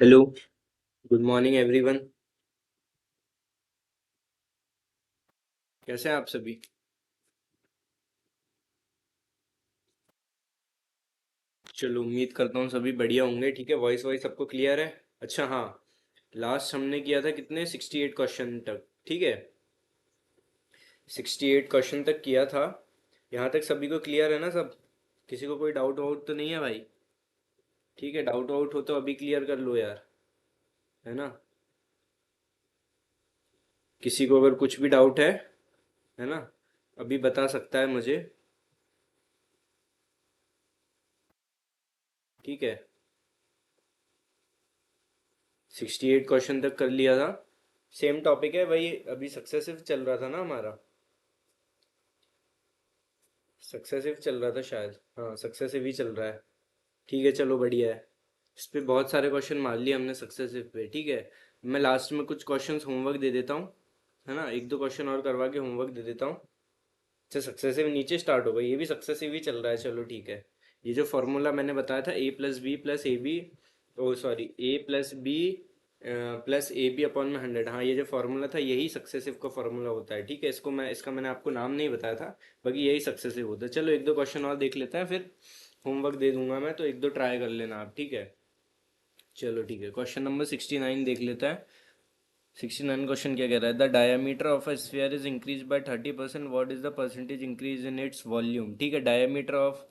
Hello. Good morning everyone. कैसे हैं आप सभी? चलो, उम्मीद करता हूँ सभी बढ़िया होंगे। ठीक है, वॉइस वॉइस सबको क्लियर है? अच्छा, हाँ। लास्ट हमने किया था कितने 68 क्वेश्चन तक। ठीक है, 68 क्वेश्चन तक किया था। यहाँ तक सभी को क्लियर है ना सब? किसी को कोई डाउट वाउट तो नहीं है भाई? ठीक है, डाउट वाउट हो तो अभी क्लियर कर लो यार, है ना? किसी को अगर कुछ भी डाउट है ना, अभी बता सकता है मुझे। ठीक है, 68 क्वेश्चन तक कर लिया था। सेम टॉपिक है भाई, अभी सक्सेसिव चल रहा था ना हमारा। सक्सेसिव चल रहा था शायद, हाँ सक्सेसिव ही चल रहा है। ठीक है, चलो बढ़िया है। इस पे बहुत सारे क्वेश्चन मार लिए हमने सक्सेसिव पे। ठीक है, मैं लास्ट में कुछ क्वेश्चंस होमवर्क दे देता हूँ, है ना? एक दो क्वेश्चन और करवा के होमवर्क दे देता हूँ। अच्छा, सक्सेसिव नीचे स्टार्ट होगा, ये भी सक्सेसिव ही चल रहा है। चलो ठीक है। ये जो फॉर्मूला मैंने बताया था, A plus B plus A B, oh sorry, A plus B plus A B upon में 100, हाँ ये जो फॉर्मूला था यही सक्सेसिव का फॉर्मूला होता है। ठीक है, इसका मैंने आपको नाम नहीं बताया था, बाकी यही सक्सेसिव होता है। चलो एक दो क्वेश्चन और देख लेते हैं, फिर होमवर्क दे दूंगा मैं, तो एक दो ट्राई कर लेना आप। ठीक है, चलो ठीक है। क्वेश्चन नंबर 69 देख लेते हैं। 69 क्वेश्चन क्या कह रहा है? The diameter of a sphere is increase bye 30%, what is the percentage increase in its volume? ठीक है, diameter of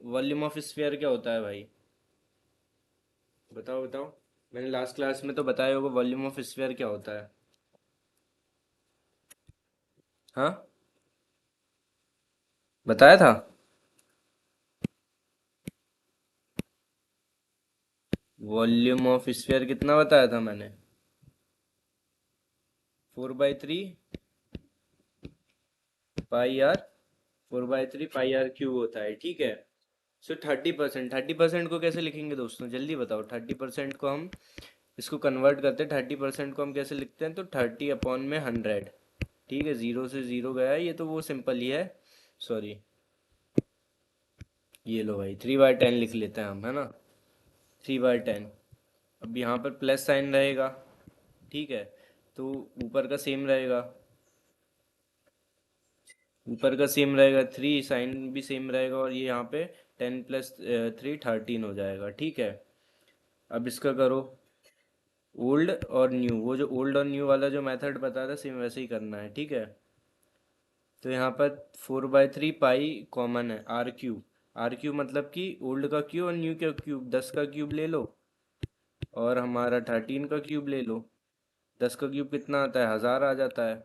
volume of sphere क्या होता है भाई? बताओ बताओ। मैंने लास्ट क्लास में तो बताया होगा वॉल्यूम ऑफ स्फीयर क्या होता है। हाँ, बताया था। वॉल्यूम ऑफ स्फीयर कितना बताया था मैंने? 4/3 पाई आर, 4/3 पाई आर क्यूब होता है। ठीक है, सो 30%, 30% को कैसे लिखेंगे दोस्तों, जल्दी बताओ। 30% को हम इसको कन्वर्ट करते हैं, 30% को हम कैसे लिखते हैं? तो 30/100। ठीक है, जीरो से जीरो गया है, ये तो वो सिंपल ही है। सॉरी, ये लो भाई, 3/10 लिख लेते हैं हम, है ना? 3/10। अब यहाँ पर प्लस साइन रहेगा। ठीक है, तो ऊपर का सेम रहेगा, ऊपर का सेम रहेगा, थ्री साइन भी सेम रहेगा, और ये यहाँ पे 10 + 3 13 हो जाएगा। ठीक है, अब इसका करो ओल्ड और न्यू। वो जो ओल्ड और न्यू वाला जो मेथड बताया था, सेम वैसे ही करना है। ठीक है, तो यहाँ पर 4/3 पाई कॉमन है, आर क्यूब। आर क्यूब मतलब कि ओल्ड का क्यूब और न्यू का क्यूब, 10 का क्यूब ले लो और हमारा 13 का क्यूब ले लो। 10 का क्यूब कितना आता है? 1000 आ जाता है।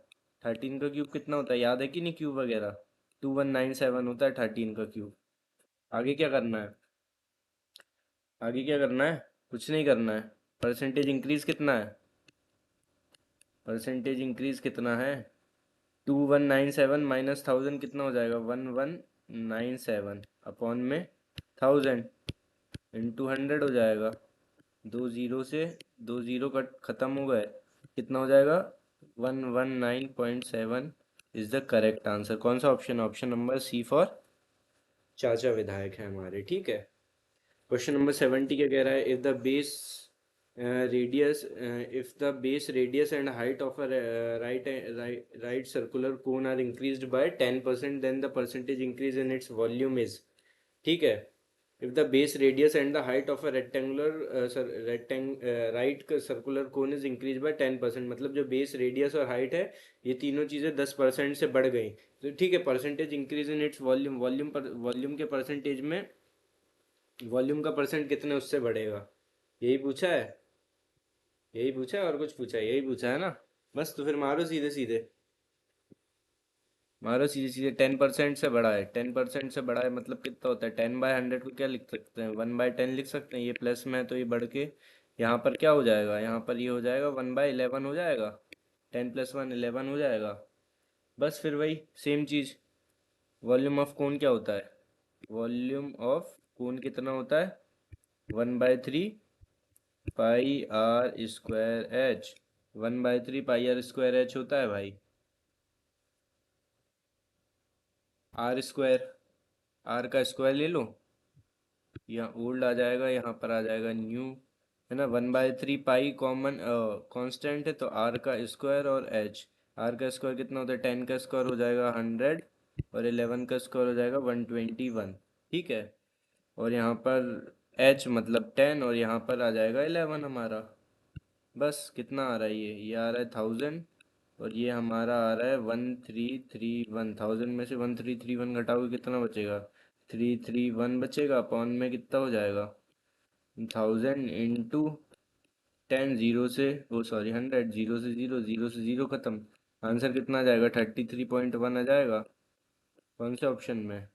13 का क्यूब कितना होता है, याद है कि नहीं क्यूब वगैरह? 2197 होता है 13 का क्यूब। आगे क्या करना है? आगे क्या करना है? कुछ नहीं करना है। परसेंटेज इंक्रीज कितना है? परसेंटेज इंक्रीज कितना है? 2197 माइनस 1000 कितना हो जाएगा? 1197 अपॉन में 1000 इंटू 100 हो जाएगा। दो जीरो से दो जीरो कट खत्म हो गए, कितना हो जाएगा? 119.7 इज द करेक्ट आंसर। कौन सा ऑप्शन है? ऑप्शन नंबर सी फॉर चाचा विधायक है हमारे। ठीक है, क्वेश्चन नंबर 70 क्या कह रहा है? If the base radius and height of a right right circular cone are increased by 10%, then the percentage increase in its volume is. ठीक है, if the base radius and the height of a right circular cone is increase by 10%, मतलब जो base radius और height है, ये तीनों चीज़ें 10% से बढ़ गई। तो ठीक है, percentage increase in its volume, volume के परसेंटेज में, वॉल्यूम का परसेंट कितने उससे बढ़ेगा, यही पूछा है। यही पूछा है और कुछ पूछा है? यही पूछा है ना? बस, तो फिर मारो सीधे सीधे, मारो सीधे सीधे। 10% से बड़ा है, 10% से बड़ा है मतलब कितना होता है? 10/100 को क्या लिख सकते हैं? 1/10 लिख सकते हैं। ये प्लस में है तो ये बढ़ के यहाँ पर क्या हो जाएगा? यहाँ पर ये हो जाएगा 1/11 हो जाएगा। 10 + 1 11 हो जाएगा। बस फिर वही same cheese. Volume of cone क्या होता है? वॉल्यूम ऑफ कोन कितना होता है? 1/3 pi R square H. 1/3 pi R square H होता है भाई। आर स्क्वायर, आर का स्क्वायर ले लो, यहाँ ओल्ड आ जाएगा, यहाँ पर आ जाएगा न्यू, है ना। 1/3 पाई कॉमन कांस्टेंट है, तो आर का स्क्वायर और एच, आर का स्क्वायर कितना होता है, 10 का स्क्वायर हो जाएगा 100 और 11 का स्क्वायर हो जाएगा 121। ठीक है। और यहाँ पर एच मतलब 10 और यहाँ पर आ जाएगा 11 हमारा। बस कितना आ रहा है, ये आ रहा है 1000 और ये हमारा आ रहा है 1331। 1000 में से 1331 घटाओगे कितना बचेगा, 331 बचेगा। अपॉन में कितना हो जाएगा, 1000 इंटू 10, जीरो से वो सॉरी 100, जीरो से जीरो, जीरो से जीरो खत्म। आंसर कितना आ जाएगा, 33.1 आ जाएगा। कौन से ऑप्शन में,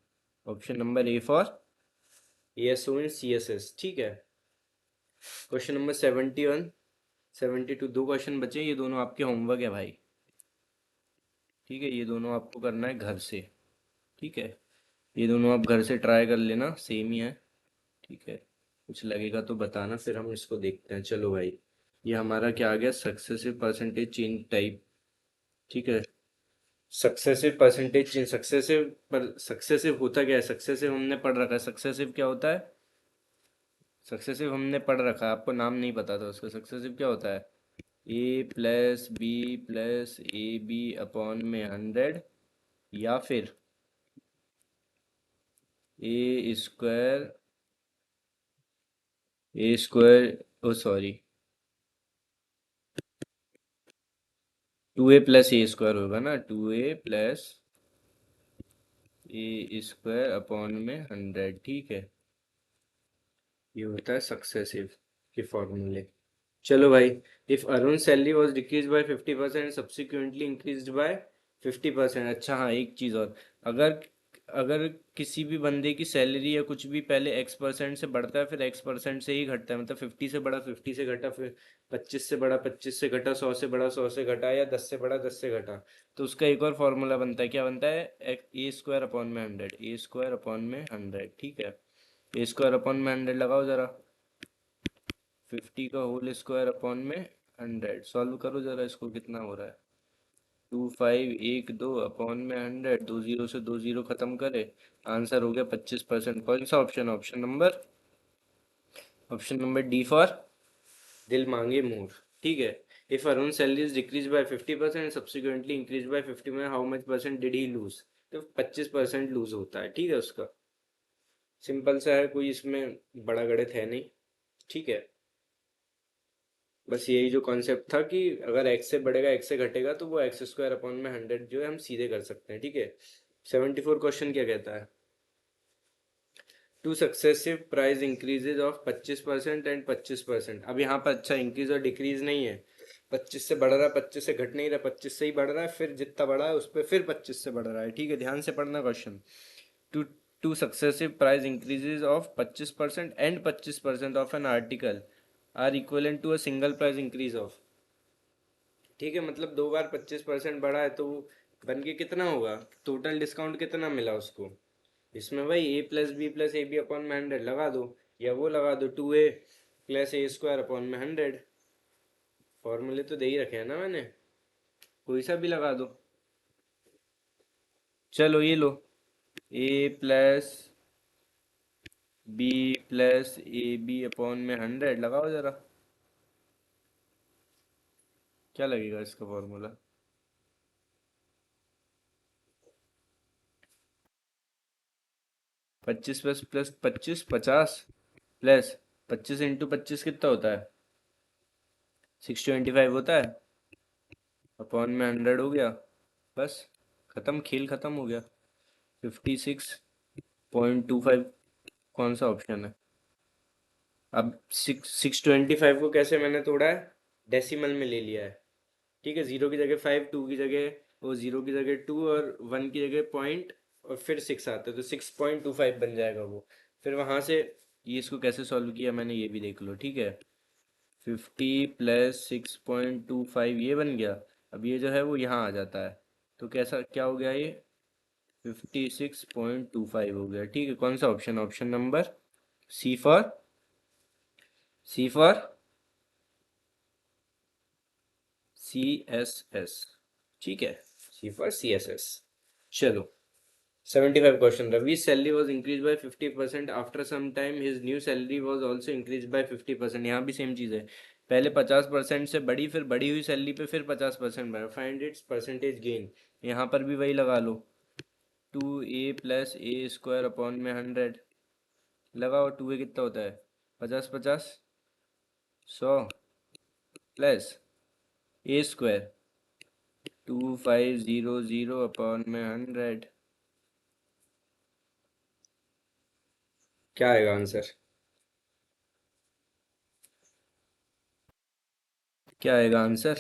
option number A for ESO in CSS। ठीक है। क्वेश्चन नंबर 71 72, दो क्वेश्चन बचे, ये दोनों आपके होमवर्क है भाई। ठीक है, ये दोनों आपको करना है घर से। ठीक है, ये दोनों आप घर से ट्राई कर लेना, सेम ही है। ठीक है, कुछ लगेगा तो बताना, फिर हम इसको देखते हैं। चलो भाई, ये हमारा क्या आ गया, सक्सेसिव परसेंटेज चेंज टाइप। ठीक है, सक्सेसिव परसेंटेज चेंज, सक्सेसिव पर सक्सेसिव होता क्या है, सक्सेसिव हमने पढ़ रखा है। सक्सेसिव क्या होता है, सक्सेसिव हमने पढ़ रखा है, आपको नाम नहीं पता था उसका। सक्सेसिव क्या होता है, A+B+AB अपॉन में 100, या फिर A² A², ओ सॉरी 2A+A² होगा ना, 2A+A² अपॉन में 100। ठीक है, ये होता है सक्सेसिव के फॉर्मूले। चलो भाई, if Arun salary was decrease by 50% subsequently increased by 50%। अच्छा हाँ, एक चीज़ और, अगर अगर किसी भी बंदे की सैलरी या कुछ भी पहले X% से बढ़ता है, फिर X% से ही घटता है, मतलब 50 से बड़ा 50 से घटा, फिर 25 से बड़ा 25 से घटा, 100 से बड़ा 100 से घटा, या 10 से बड़ा 10 से घटा, तो उसका एक और फॉर्मूला बनता है। क्या बनता है, A² अपॉन में 100, A² अपॉन में 100। ठीक है, A² अपॉन में 100 लगाओ जरा, 50 का होल स्क्वायर अपॉन में 100, सॉल्व करो जरा इसको, कितना हो रहा है, 2512 अपॉन में 100, दो जीरो से दो जीरो खत्म करे, आंसर हो गया 25%। कौन सा option, option number D for दिल मांगे मोर। ठीक है, if Arun salary is decrease by 50% subsequently increase by 50 में how much percent did he lose, तो 25% लूज होता है। ठीक है, उसका सिंपल सा है, कोई इसमें बड़ा गणित है नहीं। ठीक है, बस यही जो कॉन्सेप्ट था कि अगर एक्स से बढ़ेगा एक्स से घटेगा, तो वो X² अपॉन में 100 जो है हम सीधे कर सकते हैं। ठीक है। 74 क्वेश्चन क्या कहता है, to successive price increases of 25% and 25%। अब यहाँ पर अच्छा इंक्रीज और डिक्रीज नहीं है, 25 से बढ़ रहा है, 25 से घट नहीं रहा, 25 से ही बढ़ रहा है, फिर जितना बढ़ा है उस पर फिर 25 से बढ़ रहा है। ठीक है, ध्यान से पढ़ना question. Two two successive price increases of 25% and 25% of an article are equivalent to a single price increase of. ठीक है, मतलब दो बार 25% बढ़ा है, तो वो बन के कितना होगा, टोटल डिस्काउंट कितना मिला उसको। इसमें भाई A+B+AB अपॉन में 100 लगा दो, या वो लगा दो 2A+A² अपॉन में 100। फॉर्मूले तो दे ही रखे हैं ना मैंने, कोई सा भी लगा दो। चलो ये लो, A+B+AB अपॉन में 100 लगाओ जरा, क्या लगेगा इसका formula. 25 plus plus 25 50, plus 25 into 25 कितना होता है, 625 होता है, अपॉन में 100 हो गया। बस खत्म, खेल खत्म हो गया। 56.25 कौन सा ऑप्शन है। अब 625 को कैसे मैंने तोड़ा है, डेसिमल में ले लिया है। ठीक है, जीरो की जगह 5, टू की जगह, वो जीरो की जगह 2 और 1 की जगह पॉइंट, और फिर 6 आता है, तो 6.25 बन जाएगा वो। फिर वहां से ये इसको कैसे सॉल्व किया मैंने, ये भी देख लो। ठीक है, 50 + 6.25 ये बन गया। अब ये जो है वो यहाँ आ जाता है, तो कैसा क्या हो गया ये, 56.25 हो गया। ठीक है, कौन सा option, option number C for C for CSS। ठीक है, सी फॉर CSS। चलो 75 question, Ravi's salary was increased by 50%. After some time his new salary was also increased by 50%. यहाँ भी सेम चीज़ है, पहले 50% से बढ़ी, फिर बढ़ी हुई सैलरी पे फिर 50% बढ़ा, फाइंड इट्स परसेंटेज गेन। यहाँ पर भी वही लगा लो, 2a प्लस ए स्क्वायर अपॉन में 100 लगाओ। 2a कितना होता है, 50 50 100 प्लस ए स्क्वायर 2500 अपॉन में 100। क्या आएगा आंसर, क्या आएगा आंसर?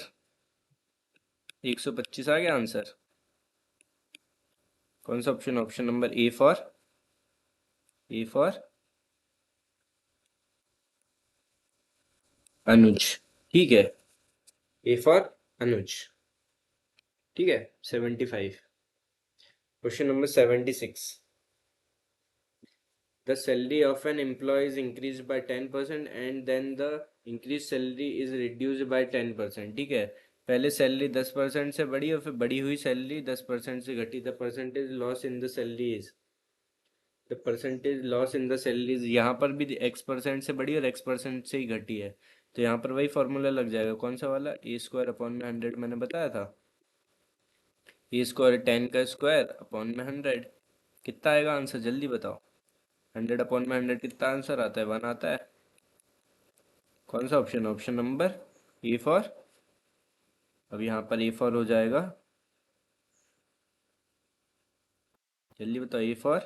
125 आ गया आंसर। कौन सा option? Option number A for Anuj, ठीक है, ए फॉर अनुज, ठीक है। 75। Question number 76, the salary of an employee is increased by 10% and then the increased salary is reduced by 10%, ठीक है। पहले सैलरी 10% से बढ़ी और फिर बढ़ी हुई सैलरी 10% से घटी। The percentage loss in the salary is, the percentage loss in the salaries, यहाँ पर भी x% से बढ़ी और x% से ही घटी है, तो यहाँ पर वही फॉर्मूला लग जाएगा। कौन सा वाला? ए स्क्वायर अपॉन में 100 मैंने बताया था। ए स्क्वायर 10 का स्क्वायर अपॉन में 100, कितना आएगा आंसर जल्दी बताओ। 100 अपॉन में 100 कितना आंसर आता है? 1 आता है। कौन सा option? Option number A for, अब यहाँ पर ए फॉर हो जाएगा, जल्दी बताओ। ए फॉर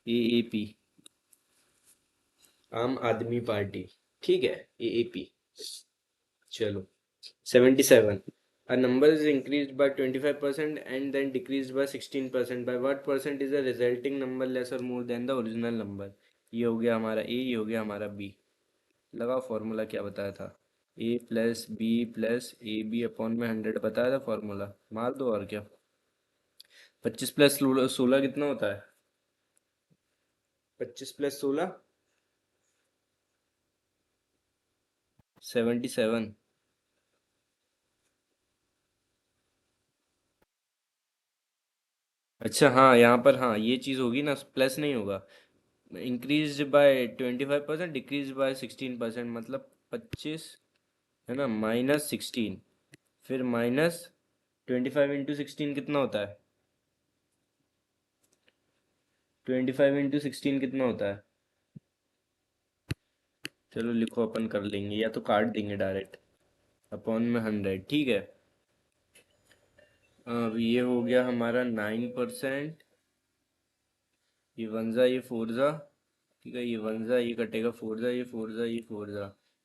AAP, आम आदमी पार्टी, ठीक है, AAP। चलो 77, a number is increased by 25% and then decreased by 16%, by what percent is the resulting number less or more than the original number? ये हो गया हमारा ए, ये हो गया हमारा बी। लगाओ फॉर्मूला, क्या बताया था? A plus B plus A B upon में 100 बताया था फॉर्मूला, मार दो और क्या। 25 प्लस 16 कितना होता है? 25 प्लस 16 77। अच्छा हाँ, यहाँ पर हाँ ये चीज़ होगी ना, प्लस नहीं होगा। इंक्रीज बाय 25%, डिक्रीज बाय 16%, मतलब 25 है ना, -16, फिर -25 इंटू 16 कितना होता है? 25 इंटू 16 कितना होता है? चलो लिखो, अपन कर लेंगे या तो काट देंगे डायरेक्ट, अपॉन में 100, ठीक है। अब ये हो गया हमारा 9%, ये वनजा ये फोरजा, ठीक है, ये वनजा ये कटेगा, फोरजा ये फोरजा ये फोरजा,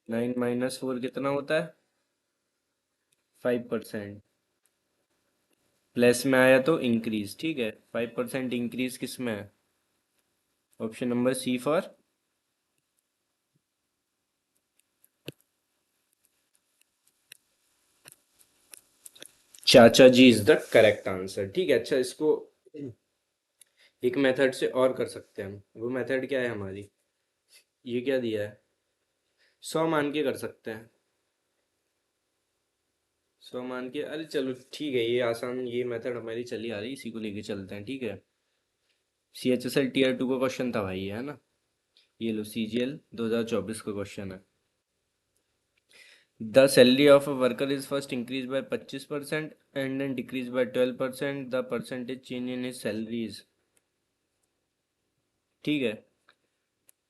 9 - 4 कितना होता है? 5%। प्लस में आया तो इंक्रीज, ठीक है, 5% इंक्रीज किस में है? ऑप्शन नंबर सी फॉर, चाचा जी इज द करेक्ट आंसर, ठीक है। अच्छा, इसको एक मेथड से और कर सकते हैं हम। वो मेथड क्या है हमारी? ये क्या दिया है, 100 मान के कर सकते हैं। 100 मान के, अरे चलो ठीक है, ये आसान, ये मेथड हमारी चली आ रही, इसी को लेके चलते हैं, ठीक है। CHSL Tier 2 का क्वेश्चन था भाई, है ना। ये लो, CGL 2024 का क्वेश्चन है। The salary of a worker is first increase by 25% and then decrease by 12%, the percentage change in his salaries, ठीक है।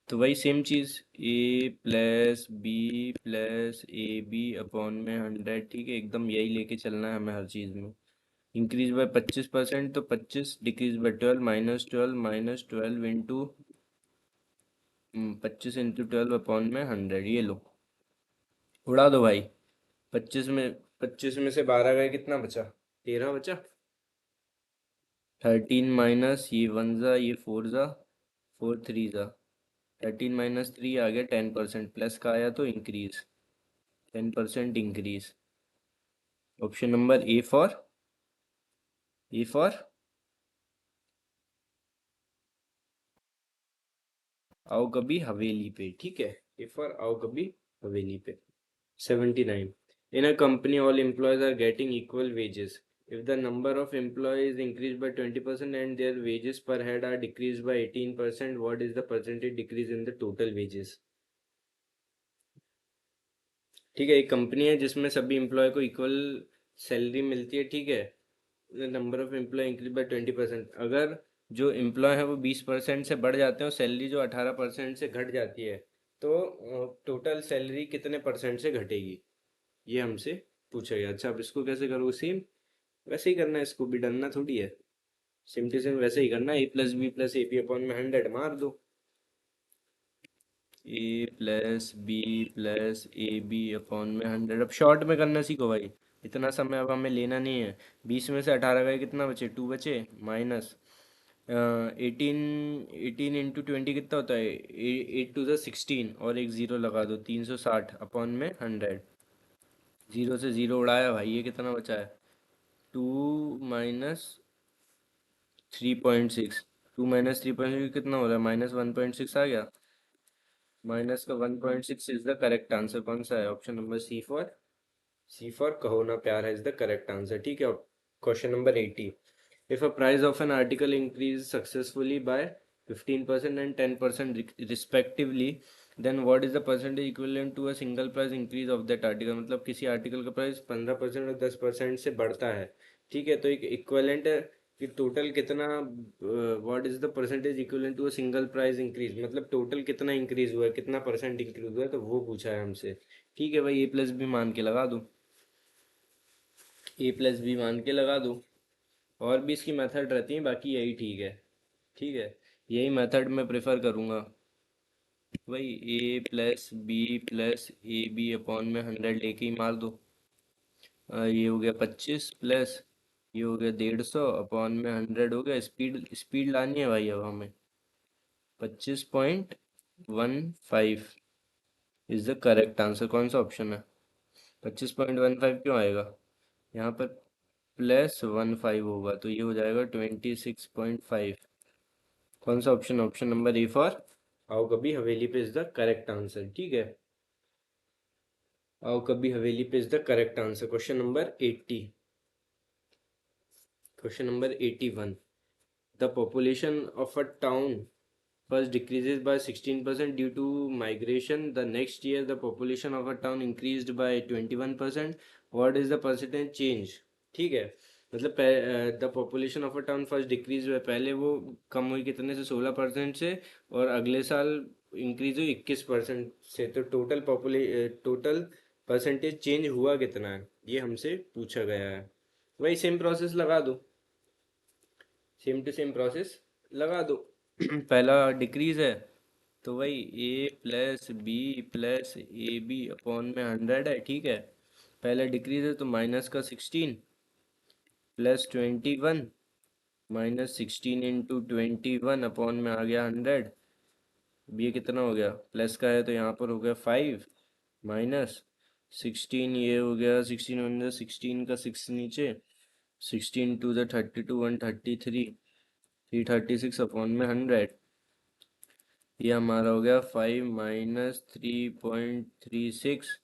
तो वही सेम चीज़, A plus B plus A B upon में 100, ठीक है, एकदम यही लेके चलना है हमें हर चीज़ में। इंक्रीज बाय 25%, तो 25, decrease by 12, -12 into 25 into 12 upon में 100, ये लो, उड़ा दो भाई। 25 में से 12 गए, कितना बचा? 13 बचा। 13 माइनस ये 1 ज़ा ये 4 ज़ा, 4 3 ज़ा, 13 - 3 आ गया 10%, प्लस का आया तो increase, 10% increase. Option number A for आओ कभी हवेली पे, ठीक है। ए फॉर आओ कभी हवेली पे। 79, in a company all employees are getting equal wages, if the number of employees increased by 20% and their wages per head are decreased by 18%, what is the percentage decrease in the total wages? ठीक है, एक company है जिसमें सभी employ को equal salary मिलती है, ठीक है। Number of employ increase by 20%, अगर जो एम्प्लॉय है वो 20% से बढ़ जाते हैं और सैलरी जो 18% से घट जाती है, तो टोटल सैलरी कितने परसेंट से घटेगी, ये हमसे पूछा गया। अच्छा, अब इसको कैसे करोगे? सेम वैसे ही करना है, इसको भी डरना थोड़ी है, सेम टू सेम वैसे ही करना है। a+b+ab/100 मार दो। a+b+ab/100, अब शॉर्ट में करना सीखो भाई, इतना समय अब हमें लेना नहीं है। 20 में से 18 गए, कितना बचे? 2 बचे, माइनस 18, 18 × 20 कितना होता है? 8 × 2 = 16, और एक ज़ीरो लगा दो, 360/100। ज़ीरो से ज़ीरो उड़ाया भाई, ये कितना बचा है? 2 - 3.6, 2 - 3.6 कितना हो रहा है? -1.6 आ गया। माइनस का 1.6 इज द करेक्ट आंसर। कौन सा है? ऑप्शन नंबर सी फॉर कहो ना प्यार है इज द करेक्ट आंसर, ठीक है। Question number 80, if a price of an article increase successfully by 15% and 10% respectively, then what is the percentage equivalent to a single price increase of that article. मतलब किसी article का price 15% और 10% से बढ़ता है, ठीक है, तो एक इक्विवेलेंट कि टोटल कितना, what is the percentage equivalent to a single price increase, मतलब टोटल कितना इंक्रीज हुआ है, कितना परसेंट इंक्रीज हुआ है, तो वो पूछा है हमसे। ठीक है भाई, a+b मान के लगा दो, a+b मान के लगा दो। और भी इसकी मेथड रहती है, बाकी यही ठीक है, ठीक है, यही मेथड मैं प्रेफर करूँगा। भाई a+b+ab/100 लेके ही मार दो। ये हो गया 25 प्लस ये हो गया 150/100 हो गया। स्पीड स्पीड लानी है भाई अब हमें। 25.15 इज द करेक्ट आंसर। कौन सा ऑप्शन है? 25.15 क्यों आएगा यहाँ पर? +15 होगा तो ये हो जाएगा 26.5। कौन सा option? Option number A for आओ कभी हवेली पे इज द करेक्ट आंसर, ठीक है। आओ कभी हवेली पे is the correct answer. Question number 80, question number 81, the population of a town first decreases by 16% due to migration. The next year, the population of a town increased by 21%. What is the percentage change? ठीक है, मतलब the population of a town first decrease हुआ, पहले वो कम हुई कितने से? 16% से, और अगले साल इंक्रीज हुई 21% से, तो टोटल परसेंटेज चेंज हुआ कितना है, ये हमसे पूछा गया है। वही सेम प्रोसेस लगा दो, सेम टू सेम प्रोसेस लगा दो। पहला डिक्रीज है तो वही a+b+ab/100 है, ठीक है। पहला डिक्रीज है तो -16 +21 -16 × 21 में आ गया 100। अब ये कितना हो गया? प्लस का है तो यहाँ पर हो गया 5 -16, ये हो गया 16 16 का 6 नीचे, 16 × 2 = 32 133 336/100। ये हमारा हो गया 5 - 3.36,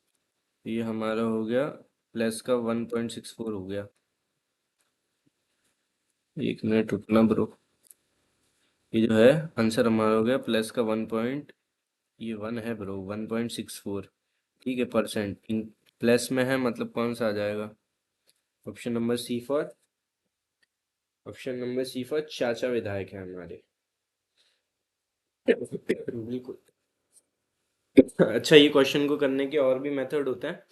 ये हमारा हो गया प्लस का 1.64 हो गया। एक मिनट रुकना ब्रो, ये जो है आंसर हमारा हो गया प्लस का 1 है ब्रो, 1.64, ठीक है। परसेंट इन प्लस में है, मतलब कौन सा आ जाएगा? ऑप्शन नंबर सी फॉर चाचा विधायक है हमारे। बिल्कुल। अच्छा, ये क्वेश्चन को करने के और भी मेथड होते हैं,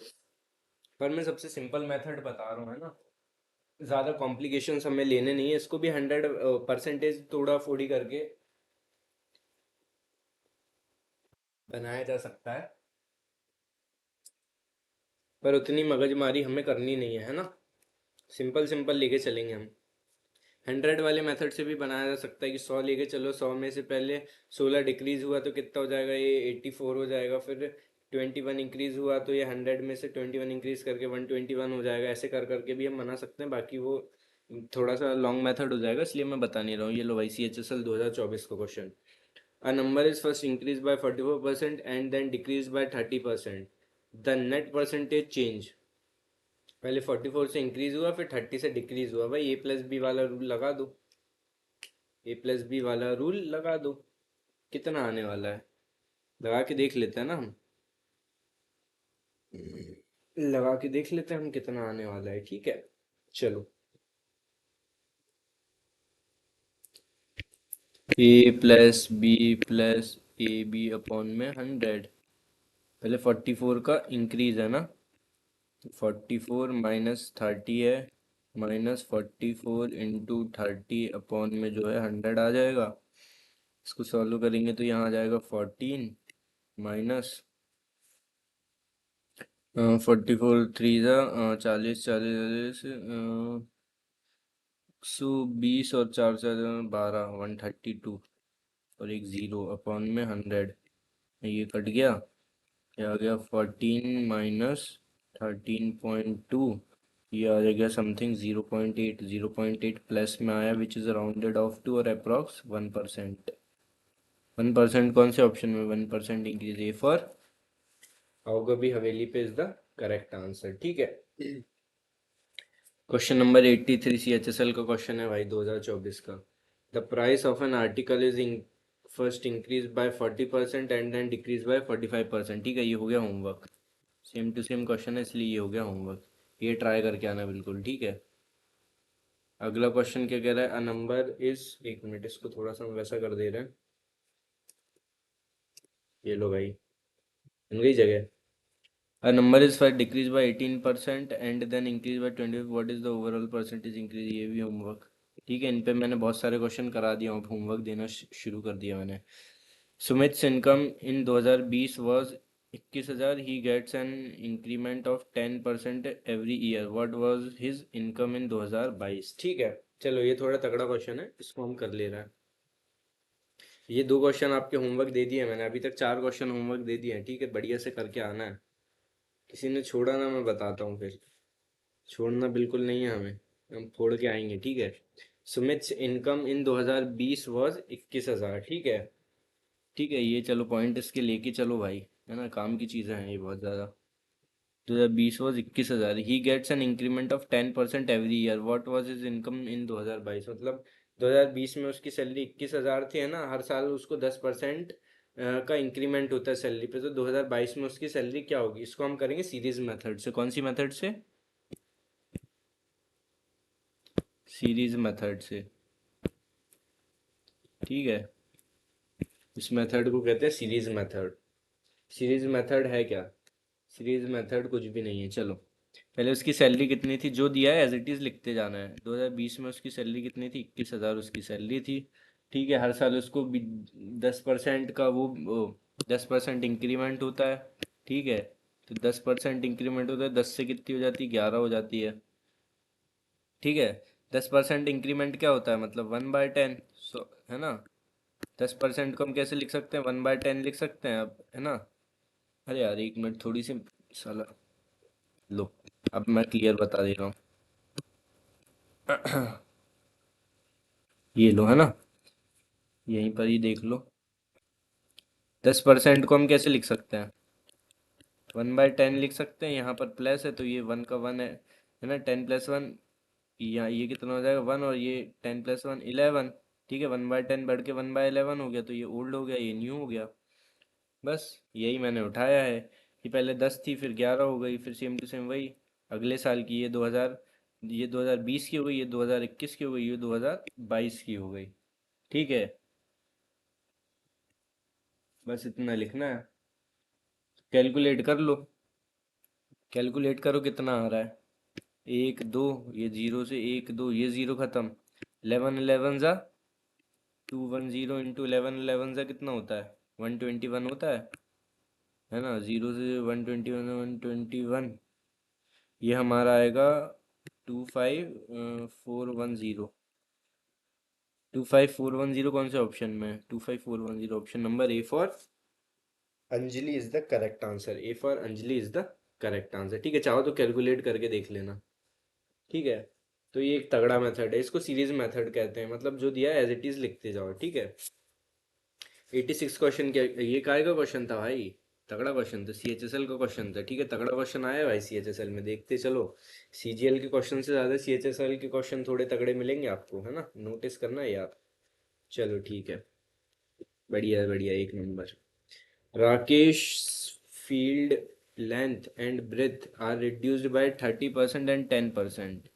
पर मैं सबसे सिंपल मेथड बता रहा हूँ, है ना। ज़्यादा कॉम्प्लिकेशंस हमें लेने नहीं है, इसको भी 100% तोड़ा फोड़ी करके बनाया जा सकता है, पर उतनी मगजमारी हमें करनी नहीं है ना। सिंपल सिंपल लेके चलेंगे हम। 100 वाले मेथड से भी बनाया जा सकता है कि 100 लेके चलो, 100 में से पहले 16 डिक्रीज हुआ तो कितना हो जाएगा? ये 84 हो जाएगा। फिर 21 इंक्रीज हुआ तो ये 100 में से 21 इंक्रीज करके 121 हो जाएगा। ऐसे कर करके भी हम बना सकते हैं, बाकी वो थोड़ा सा लॉन्ग मेथड हो जाएगा, इसलिए मैं बता नहीं रहा हूँ। ये लो भाई, CHSL 2024 का question. A number is first increased by 44% and then decreased by 30%. The net percentage change पहले 44 से इंक्रीज हुआ फिर 30 से डिक्रीज हुआ, भाई ए प्लस बी वाला रूल लगा दो, ए प्लस बी वाला रूल लगा दो। कितना आने वाला है लगा के देख लेते हैं ना हम, लगा के देख लेते हैं हम कितना आने वाला है, ठीक है। चलो, a+b+ab/100। पहले 44 का इंक्रीज है ना, 44 - 30 है, -44 × 30 में जो है 100 आ जाएगा। इसको सॉल्व करेंगे तो यहाँ आ जाएगा 14 माइनस 44 3 40 40 120 और 4 4 12 132 और एक ज़ीरो अपॉन में 100, ये कट गया, ये आ गया 14 - 13.2, ये आ गया समथिंग 0.8, 0.8 प्लस में आया which is rounded off to और अप्रॉक्स 1%। 1% कौन से ऑप्शन में, 1% इंक्रीज, ए फॉर आओगा भी हवेली पे इज द करेक्ट आंसर, ठीक है। क्वेश्चन नंबर 83 CHSL का क्वेश्चन है भाई 2024 का। The price of an article is first increase by 40% and then decrease by 45%, ठीक है। ये हो गया homework, same to same question है इसलिए ये हो गया होमवर्क, ये ट्राई करके आना बिल्कुल, ठीक है। अगला क्वेश्चन क्या कह रहा है, अ नंबर इज, एक मिनट इसको थोड़ा सा हम वैसा कर दे रहे हैं, ये लो भाई, बन गई जगह। A number is first decrease by 18% and then increase by 20, what is the overall percentage increase, ये भी होमवर्क, ठीक है। इन पे मैंने बहुत सारे क्वेश्चन करा दिया हूँ, होमवर्क देना शुरू कर दिया मैंने। Sumit income in 2020 was 21,000, he gets an increment of 10% every year, what was his income in 2022, ठीक है। चलो ये थोड़ा तगड़ा क्वेश्चन है, इसको हम कर ले रहे हैं। ये दो क्वेश्चन आपके होमवर्क दे दिए मैंने, अभी तक 4 क्वेश्चन होमवर्क दे दिए हैं, ठीक है। बढ़िया से करके आना है, किसी ने छोड़ा ना, मैं बताता हूँ फिर, छोड़ना बिल्कुल नहीं है हमें, हम फोड़ के आएंगे, ठीक है। सुमित इनकम इन 2020 वाज 21,000, ठीक है, ठीक है। ये चलो पॉइंट इसके लेके चलो भाई, है ना, काम की चीज़ें हैं ये बहुत ज़्यादा। 2020 was 21,000, he gets an increment of 10% every year, what was his income in 2022, मतलब 2020 में उसकी सैलरी 21,000 थी, है ना, हर साल उसको 10% का इंक्रीमेंट होता है सैलरी पे, तो 2022 में उसकी सैलरी क्या होगी, इसको हम करेंगे सीरीज मेथड से। कौन सी मेथड से, सीरीज मेथड से, ठीक है। इस मेथड को कहते हैं सीरीज मेथड। सीरीज मेथड है क्या, सीरीज मेथड कुछ भी नहीं है। चलो, पहले उसकी सैलरी कितनी थी, जो दिया है एज इट इज़ लिखते जाना है। 2020 में उसकी सैलरी कितनी थी, 21,000 उसकी सैलरी थी, ठीक है। हर साल उसको 10% का वो 10% इंक्रीमेंट होता है, ठीक है। तो 10% इंक्रीमेंट होता है, 10 से कितनी हो जाती है, 11 हो जाती है, ठीक है। 10% इंक्रीमेंट क्या होता है, मतलब 1/10, सो है ना। 10% को हम कैसे लिख सकते हैं, 1/10 लिख सकते हैं अब, है ना। अरे यार एक मिनट, थोड़ी सी साला, लो, अब मैं क्लियर बता दे रहा हूँ। ये लो, है ना, यहीं पर ही देख लो। 10% को हम कैसे लिख सकते हैं, 1/10 लिख सकते हैं, यहाँ पर प्लस है तो ये 1 का 1 है ना, 10+1, यहाँ ये कितना हो जाएगा 1, और ये 10+1 11, ठीक है। 1/10 बढ़ के 1/11 हो गया, तो ये ओल्ड हो गया, ये न्यू हो गया, बस यही मैंने उठाया है। कि पहले 10 थी फिर 11 हो गई, फिर सेम टू सेम वही अगले साल की, ये 2020 की हो गई, ये 2021 की हो गई, ये 2022 की हो गई, ठीक है। बस इतना लिखना है, कैलकुलेट कर लो, कैलकुलेट करो कितना आ रहा है। एक दो, ये जीरो से एक दो, ये जीरो खत्म, 11 11 जा 210 इंटू 11 11 जा कितना होता है, 121 होता है ना। जीरो से 121 121, ये हमारा आएगा 25410, 25410 कौन से ऑप्शन में है, 25410 option number A for Anjali is the correct answer, A for Anjali is the correct answer, ठीक है। चाहो तो कैलकुलेट करके देख लेना, ठीक है। तो ये एक तगड़ा मेथड है, इसको सीरीज मेथड कहते हैं, मतलब जो दिया है एज इट इज लिखते जाओ, ठीक है। 86 क्वेश्चन क्या, ये काय का क्वेश्चन था भाई, तगड़ा क्वेश्चन था, सीएचएसएल का क्वेश्चन था, ठीक है, तगड़ा क्वेश्चन आया भाई सीएचएसएल में, देखते चलो। सीजीएल के क्वेश्चन से ज़्यादा सीएचएसएल के क्वेश्चन थोड़े तगड़े मिलेंगे आपको, है ना, नोटिस करना है यार। चलो ठीक है, बढ़िया है बढ़िया, एक नंबर। Rakesh field length and breadth are reduced by 30% and 10%,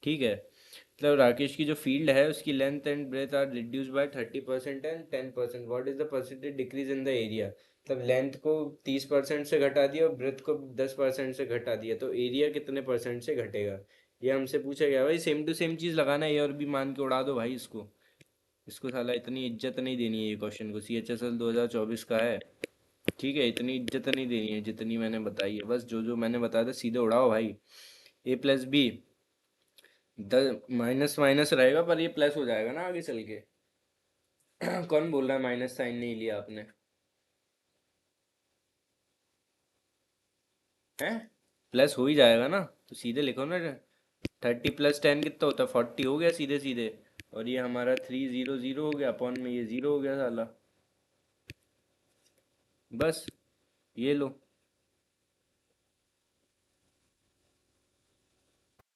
ठीक है। मतलब राकेश की जो फील्ड है उसकी length and breadth are reduce by 30% and 10%, what is the percentage decrease in the area. मतलब लेंथ को 30% से घटा दिया और ब्रेथ को 10% से घटा दिया, तो एरिया कितने परसेंट से घटेगा, ये हमसे पूछा गया भाई। सेम टू सेम चीज़ लगाना है, ये और भी मान के उड़ा दो भाई इसको। इसको साला इतनी इज्जत नहीं देनी है ये क्वेश्चन को, सी एच एस एल 2024 का है, ठीक है, इतनी इज्जत नहीं देनी है जितनी मैंने बताई है, बस जो जो मैंने बताया था सीधे उड़ाओ भाई। ए प्लस बी, माइनस माइनस रहेगा पर ये प्लस हो जाएगा ना आगे चल के। कौन बोल रहा है माइनस साइन नहीं लिया आपने, हैं? प्लस हो ही जाएगा ना, तो सीधे लिखो ना। 30 + 10 कितना होता है, 40 हो गया सीधे सीधे। और ये हमारा 300 हो गया, अपॉन में ये 0 हो गया साला, बस ये लो।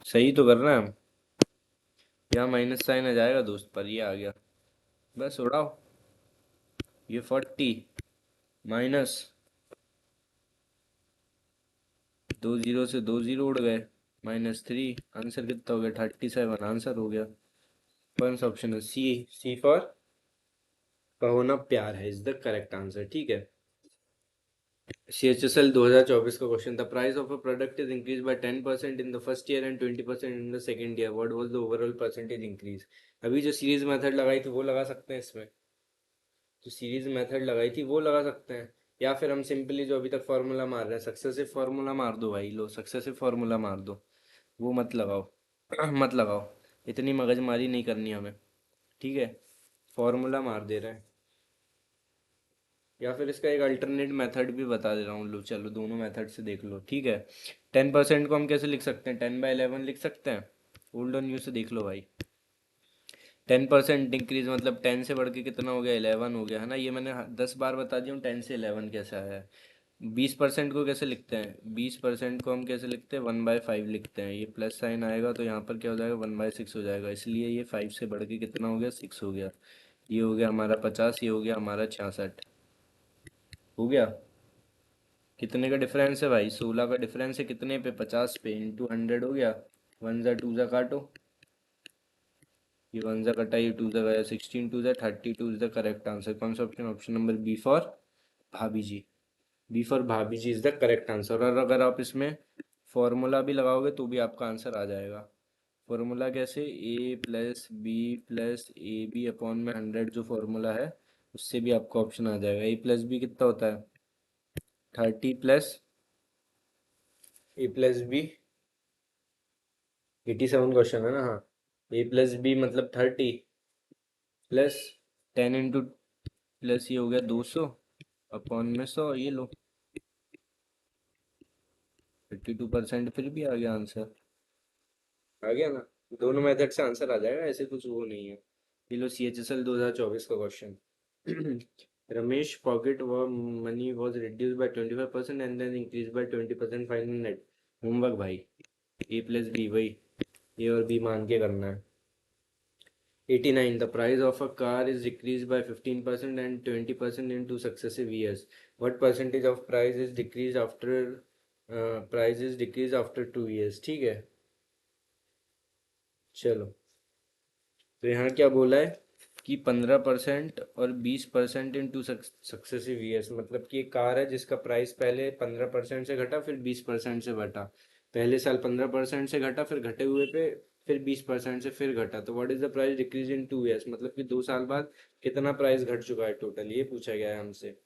सही तो कर रहे हैं हम, यहाँ माइनस साइन आ जाएगा दोस्त पर, ये आ गया, बस उड़ाओ। ये 40 माइनस, 2 0 से 2 0 उड़ गए, -3, आंसर कितना हो गया, 37 आंसर हो गया। कौन सा ऑप्शन है, सी, सी फॉर कहो ना प्यार है इज द करेक्ट आंसर, ठीक है। CHSL 2024 का question, the price of a product is increase by 10% in the first year and 20% in the second year, what was the overall percentage increase. अभी जो सीरीज मेथड लगाई थी वो लगा सकते हैं इसमें, जो सीरीज मेथड लगाई थी वो लगा सकते हैं, या फिर हम सिंपली जो अभी तक फार्मूला मार रहे हैं, सक्सेसिव फार्मूला मार दो भाई, लो सक्सेसिव फार्मूला मार दो, वो मत लगाओ। मत लगाओ, इतनी मगजमारी नहीं करनी हमें, ठीक है, फार्मूला मार दे रहे हैं। या फिर इसका एक अल्टरनेट मेथड भी बता दे रहा हूँ, लो चलो दोनों मेथड से देख लो, ठीक है। 10% को हम कैसे लिख सकते हैं, 10/11 लिख सकते हैं, ओल्ड और न्यू से देख लो भाई। 10% इंक्रीज मतलब 10 से बढ़ के कितना हो गया, 11 हो गया, है ना, ये मैंने 10 बार बता दिया हूँ 10 से 11 कैसे आया है। 20% को कैसे लिखते हैं, 20% को हम कैसे लिखते हैं, 1/5 लिखते हैं, ये प्लस साइन आएगा तो यहाँ पर क्या हो जाएगा, 1/6 हो जाएगा, इसलिए ये 5 से बढ़ के कितना हो गया, 6 हो गया। ये हो गया हमारा 50, ये हो गया हमारा 66, हो गया। कितने का डिफरेंस है भाई, 16 का डिफरेंस है, कितने पे, 50 पे, इंटू 100 हो गया। 1 जा 2 जा काटो, ये 1 जा कटा, ये 2 जा गया, 16 2 जा 32 इज द करेक्ट आंसर। कौन सा option, option number B for भाभी जी, बी फॉर भाभी जी इज द करेक्ट आंसर। और अगर आप इसमें फॉर्मूला भी लगाओगे तो भी आपका आंसर आ जाएगा। फॉर्मूला कैसे, A + B + AB/100 जो फॉर्मूला है उससे भी आपका ऑप्शन आ जाएगा। A + B कितना होता है, 30 प्लस A + B, 87 क्वेश्चन है ना, हाँ। A + B मतलब 30 प्लस 10 प्लस ये हो गया 200 अपॉन में 100, ये लो 52%, फिर भी आ गया आंसर, आ गया ना। दोनों मेथड से आंसर आ जाएगा, ऐसे कुछ वो नहीं है। ये लो CHSL 2024 का question. Ramesh pocket money was reduce by 25% and then increase by 20% final net. Homework भाई, A + B वही, ए और बी मान के करना है। 89, the price of a car is decreased by 15% and 20% in two successive years. What percentage of price is decreased after 2 years, ठीक है। चलो, तो यहाँ क्या बोला है कि 15% और 20% इन टू सक्सेसिव ईयर्स, मतलब कि एक कार है जिसका प्राइस पहले 15% से घटा फिर 20% से घटा, पहले साल 15% से घटा फिर घटे हुए पे फिर 20% से फिर घटा, तो what is the price decrease in 2 years, मतलब कि 2 साल बाद कितना प्राइस घट चुका है टोटल, ये पूछा गया है हमसे।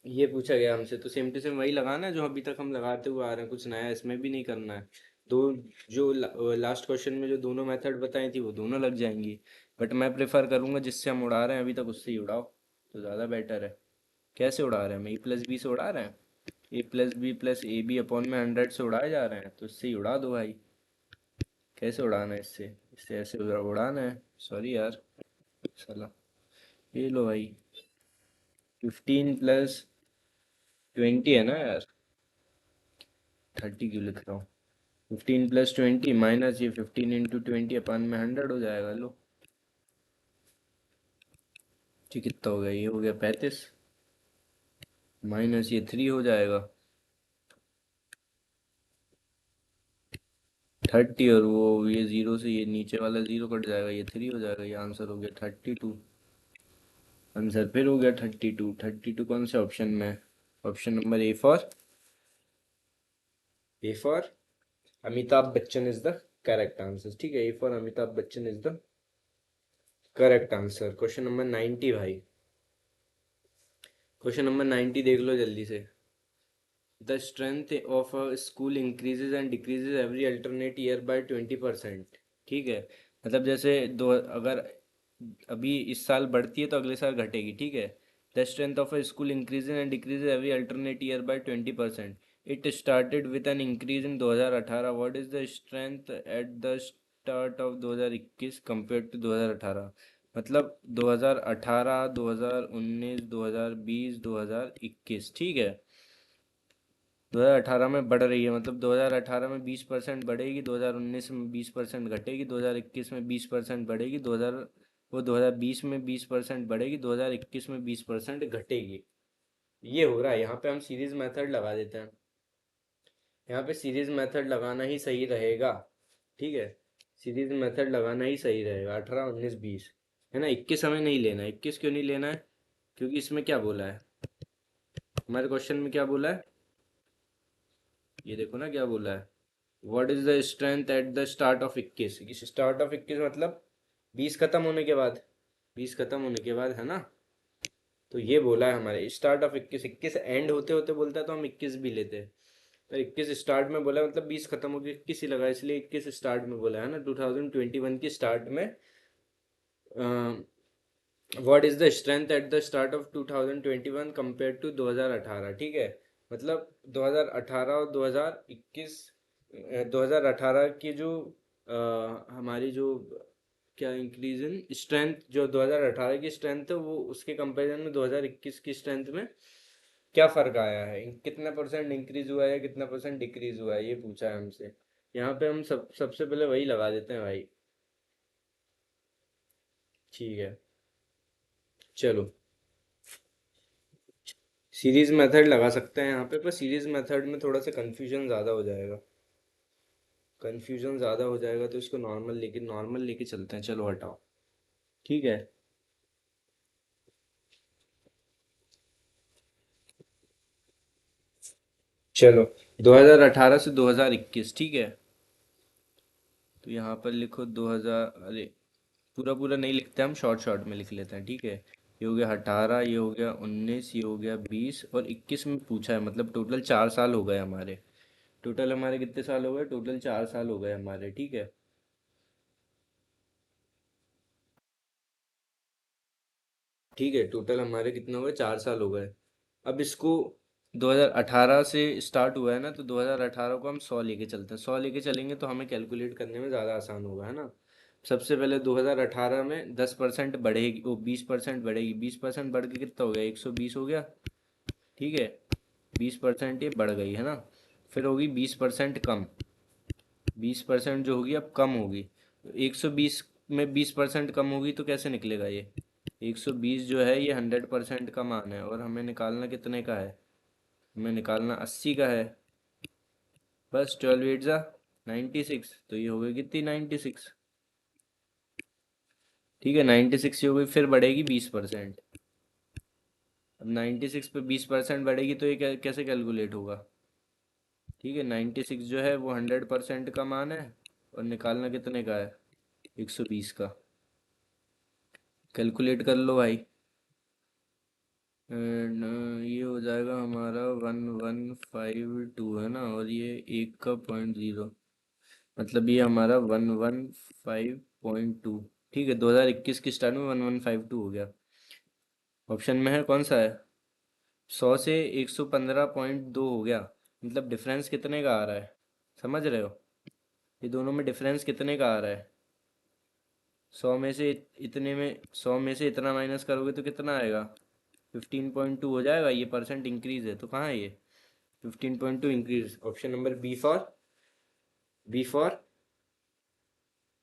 ये पूछा गया हमसे, तो सेम टू सेम वही लगाना है जो अभी तक हम लगाते हुए आ रहे हैं, कुछ नया इसमें भी नहीं करना है। दो, जो लास्ट क्वेश्चन में जो दोनों मेथड बताई थी वो दोनों लग जाएंगी, बट मैं प्रेफर करूंगा जिससे हम उड़ा रहे हैं अभी तक उससे ही उड़ाओ, तो ज़्यादा बेटर है। कैसे उड़ा रहे हैं, हम A + B से उड़ा रहे हैं, A + B + AB/100 से उड़ाए जा रहे हैं, तो इससे ही उड़ा दो भाई। कैसे उड़ाना है इससे, इससे ऐसे उड़ाना है, सॉरी यार साला। ये लो भाई, 15 + 20 है ना यार, 30 क्यों लिख रहा हूँ? 15 + 20 माइनस ये 15 × 20 अपन में 100 हो जाएगा। लो जी, कितना हो गया? ये हो गया 35, माइनस ये 3 हो जाएगा 30, और वो ये जीरो से ये नीचे वाला जीरो कट जाएगा, ये 3 हो जाएगा। ये आंसर हो गया 32। आंसर फिर हो गया 32। 32 कौन से ऑप्शन में है? Option number A for Amitabh Bachchan is the correct answer. ठीक है, A for Amitabh Bachchan is the correct answer. Question number 90 भाई, क्वेश्चन नंबर 90 देख लो जल्दी से। The strength of a school increases and decreases every alternate year by 20%। ठीक है, मतलब जैसे दो, अगर अभी इस साल बढ़ती है तो अगले साल घटेगी। ठीक है, the strength of a school increases and decreases every alternate year by 20%। It started with an increase in 2018। What is the strength at the start of 2021 compare to 2018? मतलब 2018, 2019, 2020, 2021। ठीक है, 2018 में बढ़ रही है, मतलब 2018 में 20% बढ़ेगी, 2019 में 20% घटेगी, 2021 में 20% बढ़ेगी, 2020 में 20% बढ़ेगी, 2021 में 20% घटेगी। ये हो रहा है। यहाँ पे हम सीरीज मेथड लगा देते हैं। यहाँ पे सीरीज मेथड लगाना ही सही रहेगा। ठीक है, सीरीज मेथड लगाना ही सही रहेगा। 18, 19, 20 है ना। 21 हमें नहीं लेना है। 21 क्यों नहीं लेना है? क्योंकि इसमें क्या बोला है, हमारे क्वेश्चन में क्या बोला है, ये देखो ना क्या बोला है। What is the strength at the start of 21? Start of 21 मतलब 20 खत्म होने के बाद, 20 खत्म होने के बाद, है ना। तो ये बोला है हमारे स्टार्ट ऑफ 21। 21 एंड होते होते बोलता तो हम 21 भी लेते, पर 21 स्टार्ट में बोला मतलब 20 खत्म हो गया, 21 ही लगा, इसलिए 21 स्टार्ट में बोला है ना। 2021 की स्टार्ट में what is the strength at the start of 2021 compare to 2018। ठीक है, मतलब 2018 और 2021, 2018 की जो हमारी जो क्या इंक्रीज इन स्ट्रेंथ, जो 2018 की स्ट्रेंथ है वो उसके कंपैरिजन में 2021 की स्ट्रेंथ में क्या फ़र्क आया है, कितना परसेंट इंक्रीज हुआ है, कितना परसेंट डिक्रीज हुआ है, ये पूछा है हमसे। यहाँ पे हम सबसे पहले वही लगा देते हैं भाई। ठीक है, चलो सीरीज मेथड लगा सकते हैं यहाँ पे, पर सीरीज मेथड में थोड़ा सा कंफ्यूजन ज़्यादा हो जाएगा। कंफ्यूजन ज़्यादा हो जाएगा तो इसको नॉर्मल लेके चलते हैं। चलो हटाओ। ठीक है, चलो 2018 से 2021। ठीक है, तो यहाँ पर लिखो 2000, अरे पूरा पूरा नहीं लिखते, हम शॉर्ट शॉर्ट में लिख लेते हैं। ठीक है, ये हो गया 18, ये हो गया 19, ये हो गया 20 और 21 में पूछा है, मतलब टोटल 4 साल हो गए हमारे। टोटल हमारे कितने साल हो गए? टोटल 4 साल हो गए हमारे। ठीक है, ठीक है, टोटल हमारे कितने हो गए? 4 साल हो गए। अब इसको 2018 से स्टार्ट हुआ है ना, तो 2018 को हम 100 लेके चलते हैं। 100 लेके चलेंगे तो हमें कैलकुलेट करने में ज़्यादा आसान होगा, है ना। सबसे पहले 2018 में 10% बढ़ेगी, वो 20% बढ़ेगी। 20% बढ़ के कितना हो गया? 120 हो गया। ठीक है, 20% ये बढ़ गई, है ना। फिर होगी 20% कम। 20% जो होगी अब कम होगी। 120 में 20% कम होगी तो कैसे निकलेगा ये? 120 जो है ये 100% का मान है, और हमें निकालना कितने का है? हमें निकालना 80 का है। बस 12 एट ज़ा 96, तो ये हो गई कितनी? 96। ठीक है, 96 हो गई। फिर बढ़ेगी 20%। अब 96 पे 20% बढ़ेगी तो ये कैसे कैलकुलेट होगा? ठीक है, 96 जो है वो 100% का मान है, और निकालना कितने का है? 120 का। कैलकुलेट कर लो भाई। एंड ये हो जाएगा हमारा 1152, है ना, और ये एक का 0.0, मतलब ये हमारा 115.2। ठीक है, 2021 की स्टार्ट में 1152 हो गया। ऑप्शन में है कौन सा है? 100 से 115.2 हो गया। मतलब डिफरेंस कितने का आ रहा है? समझ रहे हो? ये दोनों में डिफरेंस कितने का आ रहा है? 100 में से इतने में 100 में से इतना माइनस करोगे तो कितना आएगा? 15.2 हो जाएगा, ये परसेंट इंक्रीज है तो कहाँ है ये? 15.2 increase. Option number B for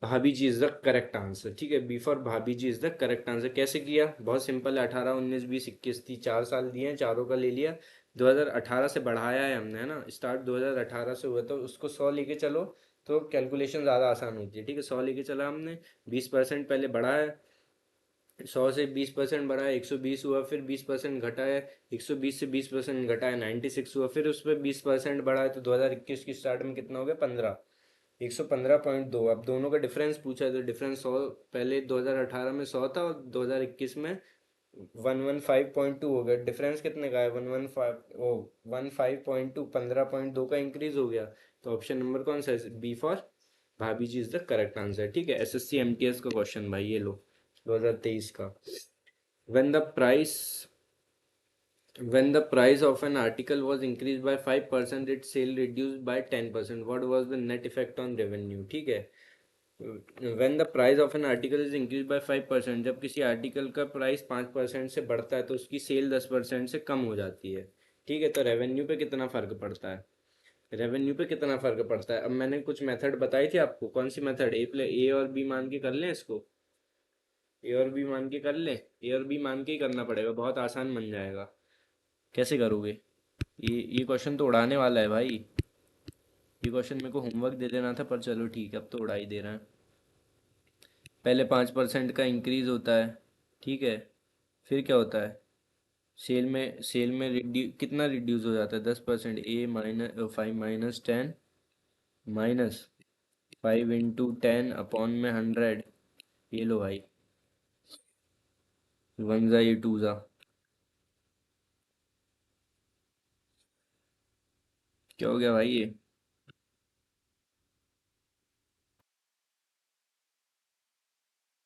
भाभी जी इज द करेक्ट आंसर। ठीक है, बी फॉर भाभी जी इज द करेक्ट आंसर। कैसे किया? बहुत सिंपल है। 18, 19, 20, 21 थी, 4 साल दिए हैं, चारों का ले लिया। 2018 से बढ़ाया है हमने, है ना, स्टार्ट 2018 से हुआ, तो उसको 100 लेके चलो तो कैलकुलेशन ज़्यादा आसान होती है। ठीक है, 100 लेके चला हमने, 20% पहले बढ़ाया, 100 से 20% बढ़ा है, 120 हुआ, फिर 20% घटा है, 120 से 20% घटा है, 96 हुआ, फिर उस पर 20% बढ़ा है, तो 2021 की स्टार्ट में कितना हो गया? 15, 115.2। अब दोनों का डिफरेंस पूछा है तो डिफरेंस 100, पहले 2018 में 100 था और 2021 में 115.2 हो गया। डिफरेंस कितने का है? 115, ओ 15.2, 15.2 का इंक्रीज हो गया। तो ऑप्शन नंबर कौन सा है? बी फॉर भाभी जी इज द करेक्ट आंसर। ठीक है, एसएससी एमटीएस का क्वेश्चन भाई, ये लो, 2023 का। when the price when the price of an article was increased by 5%, its sale reduced by 10%, what was the net effect on revenue? ठीक है, when the price of an article is increased by 5%, जब किसी article का price 5% से बढ़ता है तो उसकी सेल 10% से कम हो जाती है। ठीक है, तो रेवेन्यू पे कितना फर्क पड़ता है? रेवेन्यू पे कितना फर्क पड़ता है? अब मैंने कुछ मेथड बताई थी आपको, कौन सी मेथड? ए और बी मान के कर लें इसको, ए और बी मान के कर लें, ए और बी मान के ही करना पड़ेगा, बहुत आसान बन जाएगा। कैसे करोगे? ये क्वेश्चन तो उड़ाने वाला है भाई। ये क्वेश्चन मेरे को होमवर्क दे देना था, पर चलो ठीक है, अब तो उड़ा ही दे रहे हैं। पहले 5% का इंक्रीज होता है, ठीक है, फिर क्या होता है? सेल में कितना रिड्यूस हो जाता है? 10%। ए माइनस 5 - 10 -5 × 10 अपॉन में 100। ये लो भाई, वन ज़ा ये टू ज़ा, क्या हो गया भाई ये?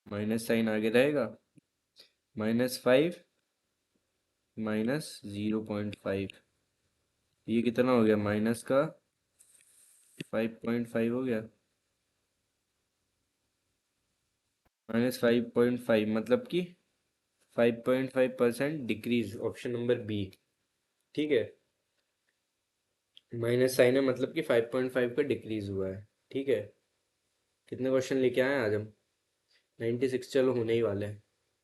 माइनस साइन आगे रहेगा, -5 -0.5, ये कितना हो गया? माइनस का 5.5 हो गया, -5.5 मतलब कि 5.5% डिक्रीज। Option number B. ठीक है, माइनस साइन है मतलब कि 5.5 का डिक्रीज हुआ है। ठीक है, कितने क्वेश्चन लेके आए हैं आज हम? 96, चलो होने ही वाले हैं।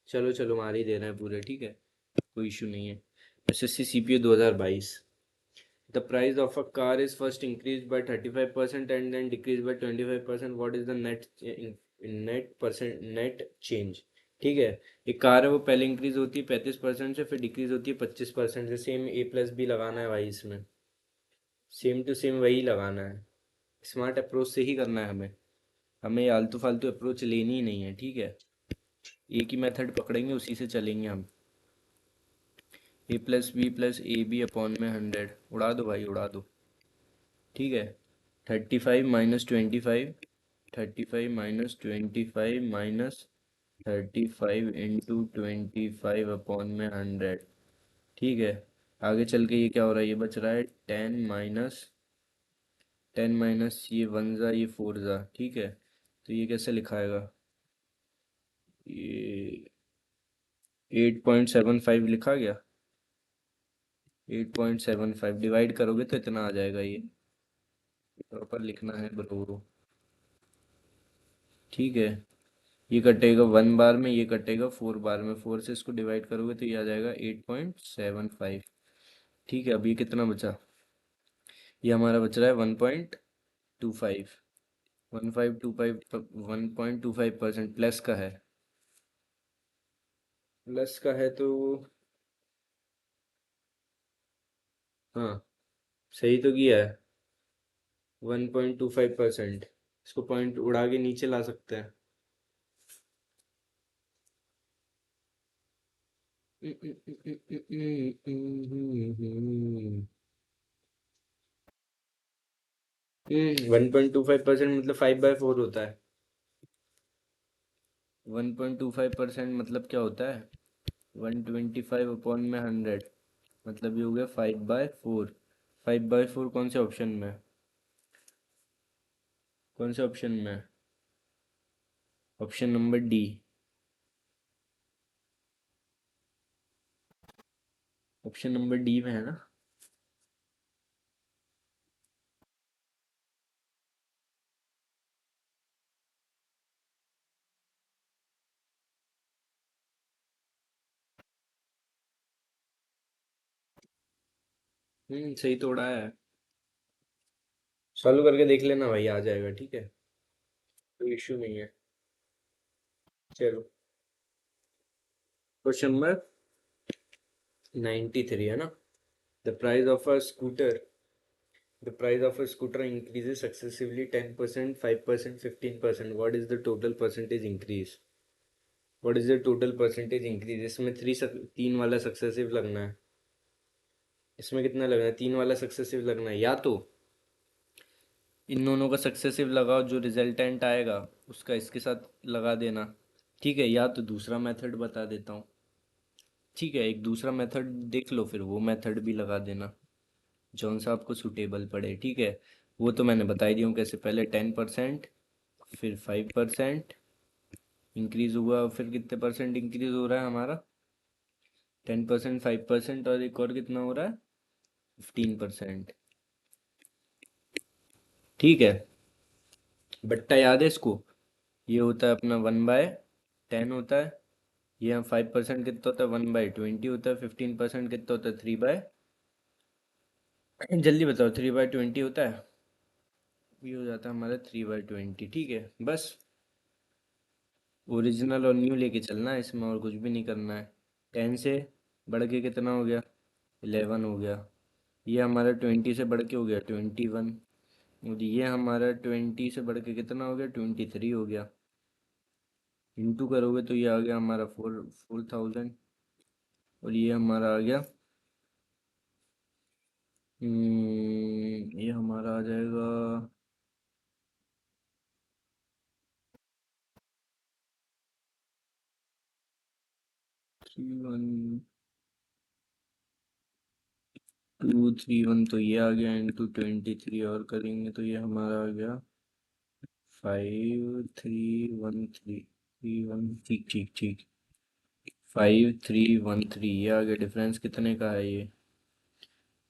चलो चलो, मार ही दे रहे हैं पूरे। ठीक है, कोई इशू नहीं है। SSC CPO 2022। The price of a car is first increase by 35% and then decrease by 25%, what is the net change? ठीक है, एक कार है वो पहले इंक्रीज होती है 35% से, फिर डिक्रीज होती है 25% से। सेम ए प्लस बी लगाना है भाई इसमें, सेम टू सेम वही लगाना है। स्मार्ट अप्रोच से ही करना है हमें, हमें आलतू फालतू अप्रोच लेनी ही नहीं है। ठीक है, एक ही मेथड पकड़ेंगे, उसी से चलेंगे हम। A + B + AB/100, उड़ा दो भाई, उड़ा दो। ठीक है, 35 - 25, 35 - 25 -35 × 25/100। ठीक है, आगे चल के ये क्या हो रहा है? ये बच रहा है 10 - ये 1 ज़ा ये 4 ज़ा। ठीक है, तो ये कैसे लिखाएगा? ये 8.75 लिखा गया। 8.75 डिवाइड करोगे तो इतना आ जाएगा। ये प्रॉपर लिखना है ब्रो। ठीक है, ये कटेगा 1 बार में, ये कटेगा 4 बार में, 4 से इसको डिवाइड करोगे तो ये आ जाएगा 8.75। ठीक है, अब ये कितना बचा? ये हमारा बच रहा है 1.25। 1.25% प्लस का है, प्लस का है तो हाँ, सही तो किया है। 1.25%, इसको पॉइंट उड़ा के नीचे ला सकते हैं। 1.25% मतलब 5/4 होता है। 1.25% मतलब क्या होता है? 125/100, मतलब ये हो गया 5/4। 5/4 कौन से ऑप्शन में है? कौन से ऑप्शन में है? Option number D. Option number D में है ना। सही तोड़ा है। सॉल्व करके देख लेना भाई, आ जाएगा, ठीक है, कोई इश्यू नहीं है। चलो, क्वेश्चन नंबर 93 है ना। The price of a scooter The price of a scooter increases successively 10%, 5%, 15%. What is the total percentage increase? What is the total percentage increase? इसमें तीन वाला सक्सेसिव लगना है। इसमें कितना लगना है? तीन वाला सक्सेसिव लगना है। या तो इन दोनों का सक्सेसिव लगाओ, जो रिजल्टेंट आएगा उसका इसके साथ लगा देना, ठीक है। या तो दूसरा मेथड बता देता हूँ, ठीक है, एक दूसरा मेथड देख लो, फिर वो मेथड भी लगा देना, जौन सा आपको सूटेबल पड़े, ठीक है। वो तो मैंने बता ही दिया हूँ कैसे, पहले 10%, फिर 5% इंक्रीज हुआ, फिर कितने परसेंट इंक्रीज हो रहा है हमारा? 10%, 5%, और एक और कितना हो रहा है? 15%, ठीक है। बट्टा याद है इसको? ये होता है अपना 1/10 होता है। ये 5% कितना होता है? 1/20 होता है। 15% कितना होता है? 3/, जल्दी बताओ, 3/20 होता है। ये हो जाता है हमारा 3/20, ठीक है। बस ओरिजिनल और न्यू लेके चलना है इसमें, और कुछ भी नहीं करना है। 10 से बढ़ के कितना हो गया? 11 हो गया। ये हमारा 20 से बढ़ के हो गया 21, और ये हमारा 20 से बढ़ के कितना हो गया? 23 हो गया। इंटू करोगे तो ये आ गया हमारा 4,000, और ये हमारा आ गया, ये हमारा आ जाएगा 3,1,2,3,1, तो ये आ गया इंटू 23, और करेंगे तो ये हमारा आ गया 5,3,1,3, 3,1, ठीक ठीक ठीक, 5,3,1,3, ये आ गया। डिफरेंस कितने का है ये?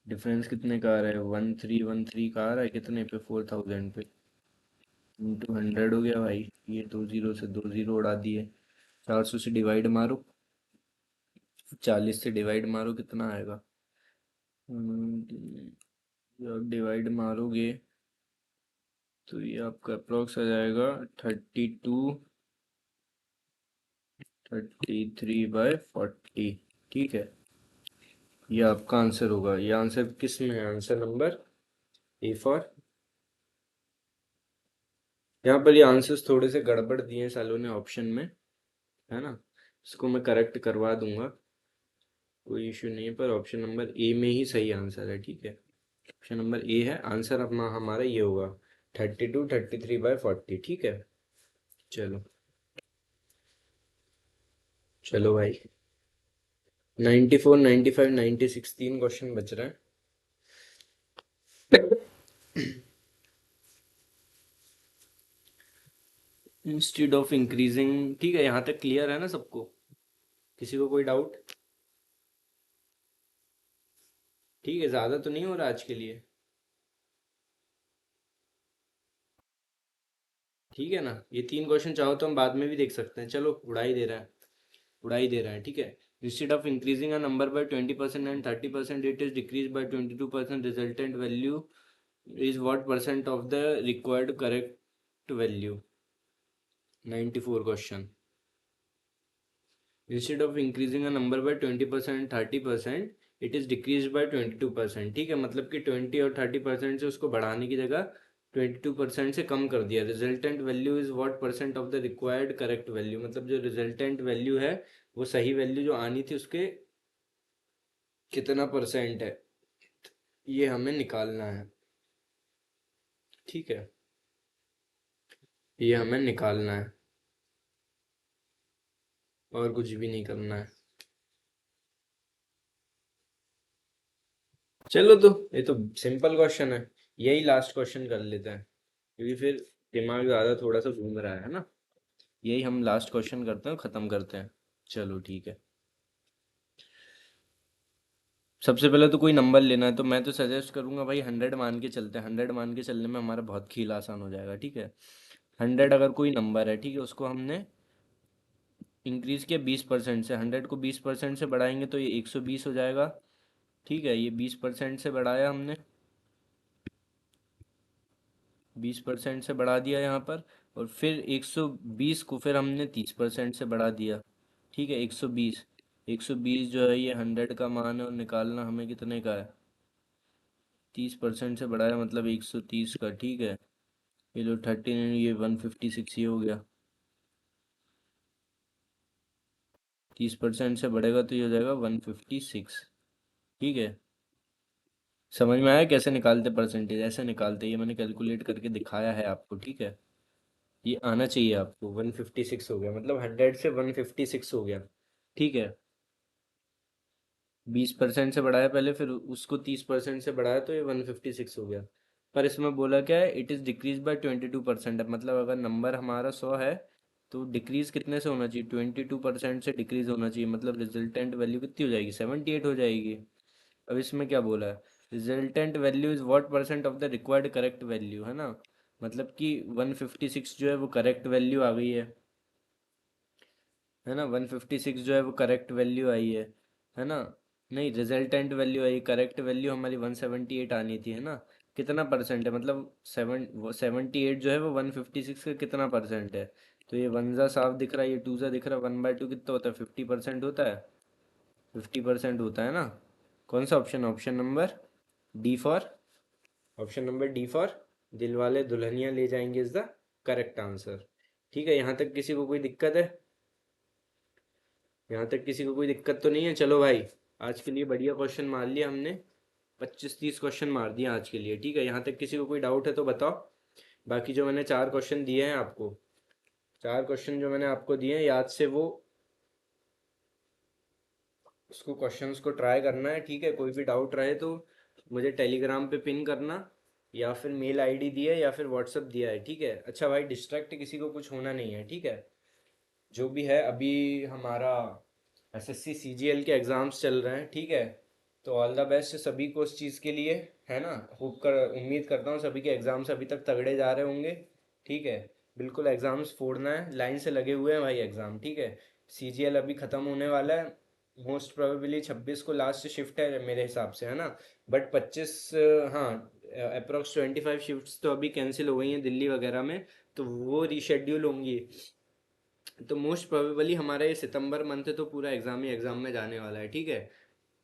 डिफरेंस कितने का आ रहा है? 1,3,1,3 का आ रहा है, कितने पे? 4,000 पे। इंटू 100 हो गया भाई। ये 2 जीरो से 2 जीरो उड़ा दिए। 400 से डिवाइड मारो, 40 से डिवाइड मारो, कितना आएगा? जब डिवाइड मारोगे तो ये आपका अप्रोक्स आ जाएगा 33/40, ठीक है। ये आपका आंसर होगा। ये आंसर किस में है? Answer number A for. यहाँ पर ये आंसर्स थोड़े से गड़बड़ दिए हैं सालों ने ऑप्शन में, है ना। इसको मैं करेक्ट करवा दूंगा, कोई इश्यू नहीं है, पर ऑप्शन नंबर ए में ही सही आंसर है, ठीक है। ऑप्शन नंबर ए है आंसर। अपना हमारा ये होगा 32, 33/40, ठीक है। चलो, चलो भाई, 94, 95, 96, तीन क्वेश्चन बच रहे हैं। इंस्टीड ऑफ इंक्रीजिंग, ठीक है, यहाँ तक क्लियर है ना सबको? किसी को कोई डाउट? ठीक है, ज़्यादा तो नहीं हो रहा आज के लिए, ठीक है ना। ये तीन क्वेश्चन चाहो तो हम बाद में भी देख सकते हैं। चलो, उड़ा ही दे रहा है, उड़ा ही दे रहा है, ठीक है। Instead of increasing a number by 20% and 30%, it is decrease bye 22%, resultant value is what percent of the required correct value? 94 question. Instead of increasing a number by 20% 30%, it is decrease bye 22%, ठीक है। मतलब कि 20 और 30% से उसको बढ़ाने की जगह 22% से कम कर दिया। Resultant value is what percent of the required correct value, मतलब जो रिजल्टेंट वैल्यू है, वो सही वैल्यू जो आनी थी उसके कितना परसेंट है, ये हमें निकालना है, ठीक है। ये हमें निकालना है, और कुछ भी नहीं करना है। चलो, तो ये तो सिंपल क्वेश्चन है, यही लास्ट क्वेश्चन कर लेते हैं, क्योंकि फिर दिमाग ज़्यादा थोड़ा सा घूम रहा है ना। यही हम लास्ट क्वेश्चन करते हैं, ख़त्म करते हैं। चलो ठीक है। सबसे पहले तो कोई नंबर लेना है, तो मैं तो सजेस्ट करूंगा भाई 100 मान के चलते हैं। 100 मान के चलने में हमारा बहुत खेल आसान हो जाएगा, ठीक है। 100 अगर कोई नंबर है, ठीक है, उसको हमने इंक्रीज किया 20% से। 100 को 20% से बढ़ाएंगे तो ये 120 हो जाएगा, ठीक है। ये 20% से बढ़ाया हमने, 20% से बढ़ा दिया यहाँ पर। और फिर 120 को फिर हमने 30% से बढ़ा दिया, ठीक है। 120, 120 जो है ये 100 का मान है, और निकालना हमें कितने का है, 30% से बढ़ाया मतलब 130 का, ठीक है। ये लो 13, ये 156 ये हो गया। 30% से बढ़ेगा तो ये हो जाएगा 156, ठीक है। समझ में आया कैसे निकालते परसेंटेज? ऐसे निकालते, ये मैंने कैलकुलेट करके दिखाया है आपको, ठीक है। ये आना चाहिए आपको। 156 हो गया, मतलब 100 से 156 हो गया, ठीक है। 20% से बढ़ाया पहले, फिर उसको 30% से बढ़ाया तो ये 156 हो गया। पर इसमें बोला क्या है, इट इज़ डिक्रीज बाय 22%। है मतलब अगर नंबर हमारा 100 है तो डिक्रीज कितने से होना चाहिए, 22% से डिक्रीज होना चाहिए। मतलब रिजल्टेंट वैल्यू कितनी हो जाएगी, 78 हो जाएगी। अब इसमें क्या बोला है, resultant value is what percent of the required correct value, है ना। मतलब कि 156 जो है वो करेक्ट वैल्यू आ गई है ना। 156 जो है वो करेक्ट वैल्यू आई है ना। नहीं, रिजल्टेंट वैल्यू आई, करेक्ट वैल्यू हमारी 178 आनी थी, है ना। कितना परसेंट है, मतलब 78 जो है वो 156 का कितना परसेंट है। तो ये वन ज़ा साफ दिख रहा है, ये टू ज़ा दिख रहा है, 1/2 कितना होता है, 50% होता है। 50% होता है ना। कौन सा option, option number D for, option number D for Dilwale Dulhania ले जाएंगे इज द करेक्ट आंसर। ठीक है, यहाँ तक किसी को कोई दिक्कत है? यहाँ तक किसी को कोई दिक्कत तो नहीं है? चलो भाई, आज के लिए बढ़िया क्वेश्चन मार लिया हमने। 25-30 क्वेश्चन मार दिया आज के लिए, ठीक है। यहाँ तक किसी को कोई डाउट है तो बताओ। बाकी जो मैंने 4 क्वेश्चन दिए हैं आपको, 4 क्वेश्चन जो मैंने आपको दिए हैं याद से, वो उसको क्वेश्चंस को ट्राई करना है, ठीक है। कोई भी डाउट रहे तो मुझे टेलीग्राम पे पिन करना, या फिर मेल आईडी दिया है या फिर व्हाट्सअप दिया है, ठीक है। अच्छा भाई, डिस्ट्रैक्ट किसी को कुछ होना नहीं है, ठीक है। जो भी है, अभी हमारा एसएससी सीजीएल के एग्ज़ाम्स चल रहे हैं, ठीक है। तो ऑल द बेस्ट सभी को उस चीज़ के लिए, है ना। उम्मीद करता हूँ सभी के एग्ज़ाम्स अभी तक तगड़े जा रहे होंगे, ठीक है। बिल्कुल एग्ज़ाम्स फोड़ना है, लाइन से लगे हुए हैं भाई एग्ज़ाम, ठीक है। सीजीएल अभी ख़त्म होने वाला है, मोस्ट प्रोबेबली 26 को लास्ट शिफ्ट है मेरे हिसाब से, है ना। बट 25, हाँ, अप्रोक्स 25 शिफ्ट्स तो अभी कैंसिल हो गई हैं दिल्ली वगैरह में, तो वो रीशेड्यूल होंगी। तो मोस्ट प्रोबेबली हमारा ये सितंबर मंथ तो पूरा एग्ज़ाम ही एग्ज़ाम में जाने वाला है, ठीक है।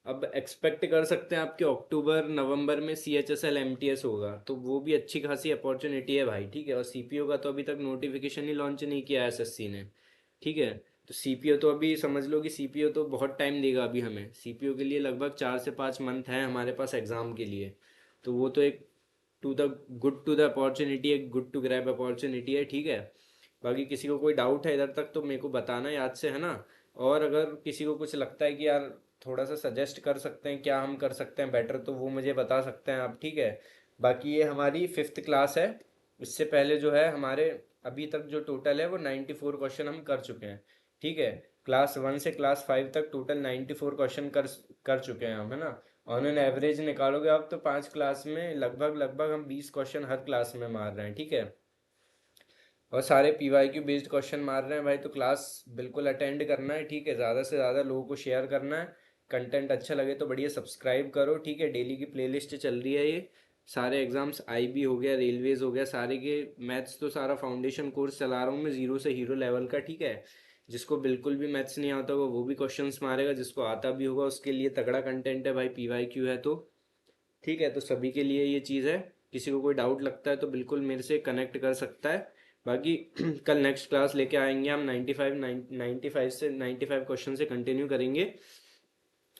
अब एक्सपेक्ट कर सकते हैं आपके अक्टूबर नवंबर में C H S L M T S होगा, तो वो भी अच्छी खासी अपॉर्चुनिटी है भाई, ठीक है। और सी पी ओ का तो अभी तक नोटिफिकेशन ही लॉन्च नहीं किया एस एस सी ने, ठीक है। तो सी पी ओ तो अभी समझ लो कि सी पी ओ तो बहुत टाइम देगा अभी हमें। सी पी ओ के लिए लगभग 4 से 5 मंथ है हमारे पास एग्ज़ाम के लिए। तो वो तो एक to the good to the opportunity, एक गुड टू ग्रैब अपॉर्चुनिटी है, ठीक है। बाकी किसी को कोई डाउट है इधर तक तो मेरे को बताना याद से, है ना। और अगर किसी को कुछ लगता है कि यार थोड़ा सा सजेस्ट कर सकते हैं, क्या हम कर सकते हैं बेटर, तो वो मुझे बता सकते हैं आप, ठीक है। बाकी ये हमारी 5th क्लास है। इससे पहले जो है हमारे अभी तक जो टोटल है वो 94 क्वेश्चन हम कर चुके हैं, ठीक है। क्लास 1 से क्लास 5 तक टोटल 94 क्वेश्चन कर चुके हैं हम, है ना। ऑन एन एवरेज निकालोगे आप तो 5 क्लास में लगभग लगभग हम 20 क्वेश्चन हर क्लास में मार रहे हैं, ठीक है। और सारे पीवाईक्यू बेस्ड क्वेश्चन मार रहे हैं भाई, तो क्लास बिल्कुल अटेंड करना है, ठीक है। ज़्यादा से ज़्यादा लोगों को शेयर करना है। कंटेंट अच्छा लगे तो बढ़िया सब्सक्राइब करो, ठीक है। डेली की प्लेलिस्ट चल रही है ये। सारे एग्जाम्स, आईबी हो गया, रेलवेज हो गया, सारे के मैथ्स तो सारा फाउंडेशन कोर्स चला रहा हूँ मैं, जीरो से हीरो लेवल का, ठीक है। जिसको बिल्कुल भी मैथ्स नहीं आता होगा वो भी क्वेश्चंस मारेगा, जिसको आता भी होगा उसके लिए तगड़ा कंटेंट है भाई, पीवाईक्यू है तो, ठीक है। तो सभी के लिए ये चीज़ है। किसी को कोई डाउट लगता है तो बिल्कुल मेरे से कनेक्ट कर सकता है। बाकी कल नेक्स्ट क्लास लेके आएंगे हम 95, 95 से 95 क्वेश्चन से कंटिन्यू करेंगे।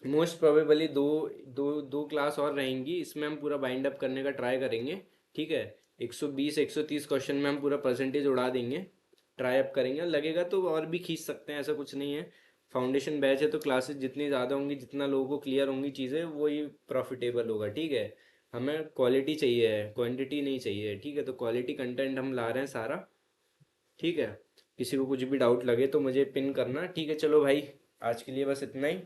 मोस्ट प्रोबेबली दो दो दो क्लास और रहेंगी, इसमें हम पूरा बाइंड अप करने का ट्राई करेंगे, ठीक है। 120 130 क्वेश्चन में हम पूरा परसेंटेज उड़ा देंगे, ट्राई अप करेंगे। लगेगा तो और भी खींच सकते हैं, ऐसा कुछ नहीं है। फाउंडेशन बैच है तो क्लासेस जितनी ज़्यादा होंगी, जितना लोगों को क्लियर होंगी चीज़ें, वही प्रॉफिटेबल होगा, ठीक है। हमें क्वालिटी चाहिए है, क्वांटिटी नहीं चाहिए, ठीक है। तो क्वालिटी कंटेंट हम ला रहे हैं सारा, ठीक है। किसी को कुछ भी डाउट लगे तो मुझे पिन करना, ठीक है। चलो भाई, आज के लिए बस इतना ही।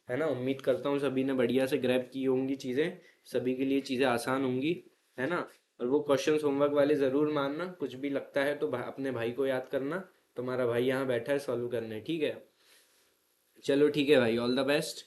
है ना। उम्मीद करता हूँ सभी ने बढ़िया से ग्रैब की होंगी चीज़ें, सभी के लिए चीज़ें आसान होंगी, है ना। और वो क्वेश्चंस होमवर्क वाले ज़रूर मानना, कुछ भी लगता है तो अपने भाई को याद करना, तुम्हारा भाई यहाँ बैठा है सॉल्व करने, ठीक है। चलो ठीक है भाई, ऑल द बेस्ट।